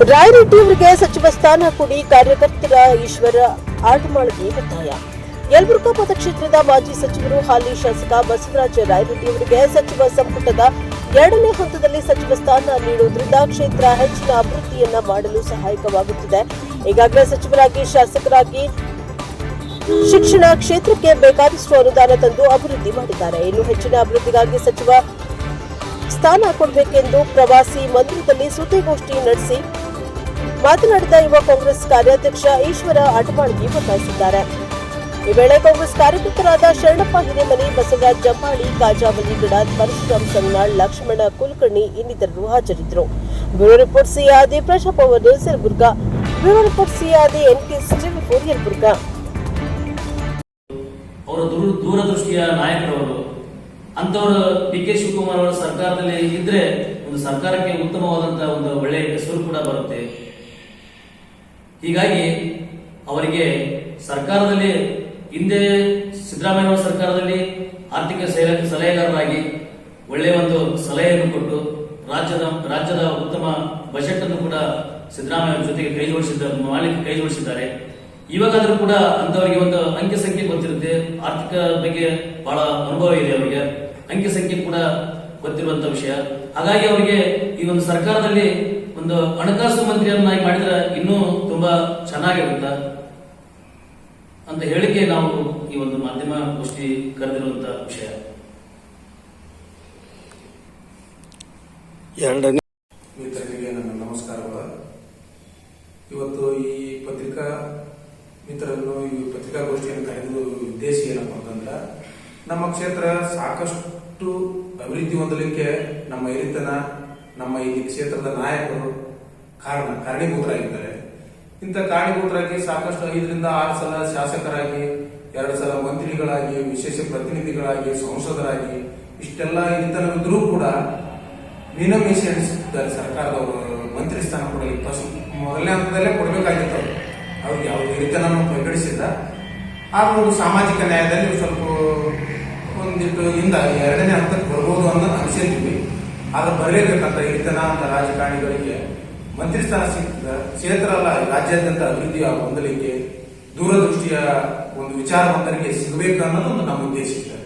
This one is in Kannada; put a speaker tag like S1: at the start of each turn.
S1: ರಾಯರೆಡ್ಡಿ ಅವರಿಗೆ ಸಚಿವ ಸ್ಥಾನ ಕೊಡಿ, ಕಾರ್ಯಕರ್ತರ ಈಶ್ವರ ಆಟಮಾಳ್ಗೆ ಒತ್ತಾಯ. ಯಲಬುರ್ಗಾ ಮತಕ್ಷೇತ್ರದ ಮಾಜಿ ಸಚಿವರು ಹಾಲಿ ಶಾಸಕ ಬಸವರಾಜ ರಾಯರೆಡ್ಡಿ ಅವರಿಗೆ ಸಚಿವ ಸಂಪುಟದ 2ನೇ ಹಂತದಲ್ಲಿ ಸಚಿವ ಸ್ಥಾನ ನೀಡುವುದರಿಂದ ಕ್ಷೇತ್ರ ಹೆಚ್ಚಿನ ಅಭಿವೃದ್ಧಿಯನ್ನ ಮಾಡಲು ಸಹಾಯಕವಾಗುತ್ತದೆ. ಈಗಾಗಲೇ ಸಚಿವರಾಗಿ, ಶಾಸಕರಾಗಿ ಶಿಕ್ಷಣ ಕ್ಷೇತ್ರಕ್ಕೆ ಬೇಕಾದಷ್ಟು ಅನುದಾನ ತಂದು ಅಭಿವೃದ್ಧಿ ಮಾಡಿದ್ದಾರೆ. ಇನ್ನು ಹೆಚ್ಚಿನ ಅಭಿವೃದ್ಧಿಗಾಗಿ ಸಚಿವ ಸ್ಥಾನ ಕೊಡಬೇಕೆಂದು ಪ್ರವಾಸಿ ಮಂದಿರದಲ್ಲಿ ಸುದ್ದಿಗೋಷ್ಠಿ ನಡೆಸಿ ಮಾತನಾಡಿದ ಯುವ ಕಾಂಗ್ರೆಸ್ ಕಾರ್ಯಾಧ್ಯಕ್ಷ ಈಶ್ವರ ಆಟಮಾಳ್ಗಿ ಒತ್ತಾಯಿಸಿದ್ದಾರೆ. ಈ ವೇಳೆ ಕಾಂಗ್ರೆಸ್ ಕಾರ್ಯಕರ್ತರಾದ ಶರಣಪ್ಪ ಹಿರೇಮನಿ, ಬಸವರಾಜ್ ಜಂಬಾಳಿ, ಕಾಜಾವಲಿ ಗಿಡಾದ್, ಪರಶುರಾಮ್ ಸಂಗ್ನಾಳ್, ಲಕ್ಷ್ಮಣ ಕುಲಕರ್ಣಿ ಇನ್ನಿತರರು ಹಾಜರಿದ್ದರು. ಬ್ಯೂರೋ ರಿಪೋರ್ಟ್ ಸಿಆದಿ, ಪ್ರಜಾಪವರ್ ನ್ಯೂಸ್, ಯಲಬುರ್ಗಾ. ಬ್ಯೂರೋ ರಿಪೋರ್ಟ್ ಸಿಆದಿ, NK64, ಯಲಬುರ್ಗಾ.
S2: ಅವರ ದೂರದೃಷ್ಟಿಯ ನಾಯಕರವರು ಅಂತವರು ಡಿ.ಕೆ. ಶಿವಕುಮಾರ್ ಅವರ ಸರ್ಕಾರದಲ್ಲಿ ಇದ್ರೆ ಒಂದು ಸರ್ಕಾರಕ್ಕೆ ಉತ್ತಮವಾದಂತಹ ಒಂದು ಒಳ್ಳೆಯ ಹೆಸರು ಕೂಡ ಬರುತ್ತೆ. ಹೀಗಾಗಿ ಅವರಿಗೆ ಸರ್ಕಾರದಲ್ಲಿ ಹಿಂದೆ ಸಿದ್ದರಾಮಯ್ಯ ಅವರ ಸರ್ಕಾರದಲ್ಲಿ ಆರ್ಥಿಕ ಸಲಹೆಗಾರರಾಗಿ ಒಳ್ಳೆಯ ಒಂದು ಸಲಹೆಯನ್ನು ಕೊಟ್ಟು ರಾಜ್ಯದ ಉತ್ತಮ ಬಜೆಟ್ ಅನ್ನು ಕೂಡ ಸಿದ್ದರಾಮಯ್ಯ ಅವರ ಜೊತೆಗೆ ಕೈ ಜೋಡಿಸಿದ್ದಾರೆ. ಇವಾಗಾದ್ರೂ ಕೂಡ ಅಂತವರಿಗೆ ಒಂದು ಅಂಕಿ ಸಂಖ್ಯೆ ಗೊತ್ತಿರುತ್ತೆ, ಆರ್ಥಿಕ ಬಗ್ಗೆ ಬಹಳ ಅನುಭವ ಇದೆ ಅವರಿಗೆ, ಅಂಕಿ ಸಂಖ್ಯೆ ಕೂಡ ಗೊತ್ತಿರುವಂತಹ ವಿಷಯ. ಹಾಗಾಗಿ ಅವರಿಗೆ ಈ ಒಂದು ಸರ್ಕಾರದಲ್ಲಿ ಒಂದು ಹಣಕಾಸು ಮಂತ್ರಿಯನ್ನಾಗಿ ಮಾಡಿದ್ರೆ ಇನ್ನೂ ತುಂಬಾ ಚೆನ್ನಾಗಿರುತ್ತೆ ಅಂತ ಹೇಳಿಕೆ ನಾವು ಈ ಒಂದು ಮಾಧ್ಯಮ ಗೋಷ್ಠಿ ಕರೆದಿರುವಂತಹ ವಿಷಯ.
S3: ಮಿತ್ರರಿಗೆ ನನ್ನ ನಮಸ್ಕಾರಗಳು. ಇವತ್ತು ಈ ಪತ್ರಿಕಾ ಮಿತ್ರರನ್ನು ಈ ಪತ್ರಿಕಾಗೋಷ್ಠಿಯನ್ನು ಕರೆದು ಉದ್ದೇಶ ಏನಪ್ಪ ಅಂತಂದ್ರೆ, ನಮ್ಮ ಕ್ಷೇತ್ರ ಸಾಕಷ್ಟು ಅಭಿವೃದ್ಧಿ ಹೊಂದಲಿಕ್ಕೆ ನಮ್ಮ ಹಿರಿತನ, ನಮ್ಮ ಈ ಕ್ಷೇತ್ರದ ನಾಯಕರು ಕಾರಣೀಭೂತರಾಗಿದ್ದಾರೆ. ಇಂಥ ಕಾರಣೀಭೂತರಾಗಿ ಸಾಕಷ್ಟು 5 ರಿಂದ 6 ಸಲ ಶಾಸಕರಾಗಿ, 2 ಸಲ ಮಂತ್ರಿಗಳಾಗಿ, ವಿಶೇಷ ಪ್ರತಿನಿಧಿಗಳಾಗಿ, ಸಂಸದರಾಗಿ ಇಷ್ಟೆಲ್ಲ ಹಿರಿತನವಿದ್ರೂ ಕೂಡ ಮೀನಮೇಷ ಎಣಿಸುತ್ತಿದ್ದಾರೆ ಸರ್ಕಾರದವರು. ಮಂತ್ರಿ ಸ್ಥಾನ ಕೊಡಲಿಕ್ಕೆ ಮೊದಲನೇ ಹಂತದಲ್ಲೇ ಕೊಡಬೇಕಾಗಿತ್ತು. ಅವ್ರಿಗೆ ಯಾವ ಹಿರಿತನ ಪ್ರಕಟಿಸಿದ ಆ ಒಂದು ಸಾಮಾಜಿಕ ನ್ಯಾಯದಲ್ಲಿ ಸ್ವಲ್ಪ ಒಂದಿಟ್ಟು ಇಂದ 2ನೇ ಹಂತಕ್ಕೆ ಬರ್ಬೋದು ಅನ್ನೋದು ಅನಿಸಿದ್ವಿ. ಆದ್ರೆ ಬರಲೇಬೇಕಂತ ಹಿರಿತನ ಅಂತ ರಾಜಕಾರಣಿಗಳಿಗೆ ಮಂತ್ರಿ ಸ್ಥಾನ ಸಿಗ್ತದೆ. ಕ್ಷೇತ್ರ ಅಲ್ಲ, ರಾಜ್ಯಾದ್ಯಂತ ಅಭಿವೃದ್ಧಿ ಹೊಂದಲಿಕ್ಕೆ ದೂರದೃಷ್ಟಿಯ ಒಂದು ವಿಚಾರವಂತರಿಗೆ ಸಿಗಬೇಕು ಅನ್ನೋದು ನಮ್ಮ ಉದ್ದೇಶ ಇದೆ.